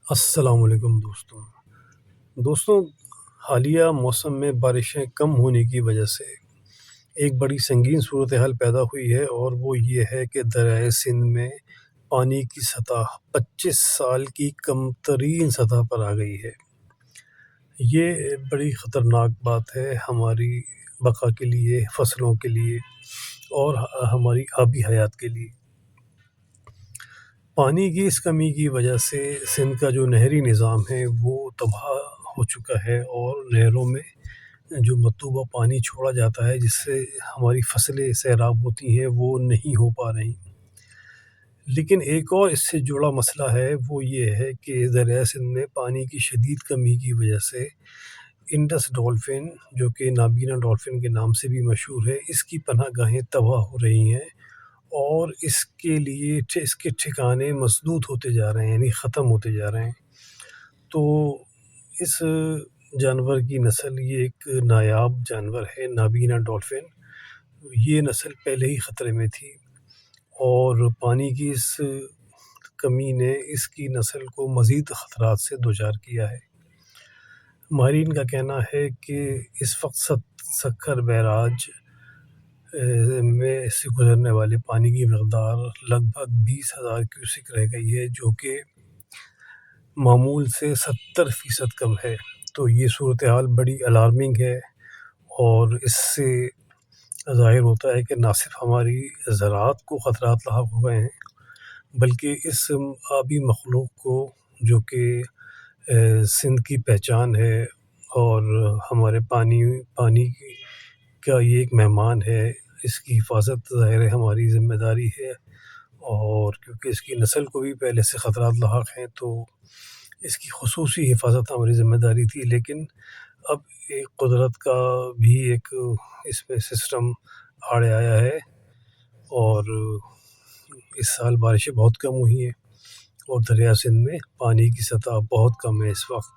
السلام علیکم دوستوں، حالیہ موسم میں بارشیں کم ہونے کی وجہ سے ایک بڑی سنگین صورتحال پیدا ہوئی ہے، اور وہ یہ ہے کہ دریائے سندھ میں پانی کی سطح 25 سال کی کم ترین سطح پر آ گئی ہے۔ یہ بڑی خطرناک بات ہے ہماری بقا کے لیے، فصلوں کے لیے اور ہماری آبی حیات کے لیے۔ پانی کی اس کمی کی وجہ سے سندھ کا جو نہری نظام ہے وہ تباہ ہو چکا ہے، اور نہروں میں جو مطلوبہ پانی چھوڑا جاتا ہے جس سے ہماری فصلیں سیراب ہوتی ہیں وہ نہیں ہو پا رہی۔ لیکن ایک اور اس سے جڑا مسئلہ ہے، وہ یہ ہے کہ دریائے سندھ میں پانی کی شدید کمی کی وجہ سے انڈس ڈولفن، جو کہ نابینا ڈولفن کے نام سے بھی مشہور ہے، اس کی پناہ گاہیں تباہ ہو رہی ہیں، اور اس کے لیے اس کے ٹھکانے مسدود ہوتے جا رہے ہیں، یعنی ختم ہوتے جا رہے ہیں۔ تو اس جانور کی نسل، یہ ایک نایاب جانور ہے نابینا ڈولفن، یہ نسل پہلے ہی خطرے میں تھی، اور پانی کی اس کمی نے اس کی نسل کو مزید خطرات سے دوچار کیا ہے۔ ماہرین کا کہنا ہے کہ اس وقت سکر بیراج میں سے گزرنے والے پانی کی مقدار لگ بھگ 20,000 کیوسک رہ گئی ہے، جو کہ معمول سے 70% کم ہے۔ تو یہ صورتحال بڑی الارمنگ ہے، اور اس سے ظاہر ہوتا ہے کہ نہ صرف ہماری زراعت کو خطرات لاحق ہو گئے ہیں، بلکہ اس آبی مخلوق کو، جو کہ سندھ کی پہچان ہے اور ہمارے پانی کا یہ ایک مہمان ہے، اس کی حفاظت ظاہر ہے ہماری ذمہ داری ہے، اور کیونکہ اس کی نسل کو بھی پہلے سے خطرات لاحق ہیں تو اس کی خصوصی حفاظت ہماری ذمہ داری تھی۔ لیکن اب ایک قدرت کا بھی ایک اس میں سسٹم آڑے آیا ہے، اور اس سال بارشیں بہت کم ہوئی ہیں، اور دریا سندھ میں پانی کی سطح بہت کم ہے اس وقت۔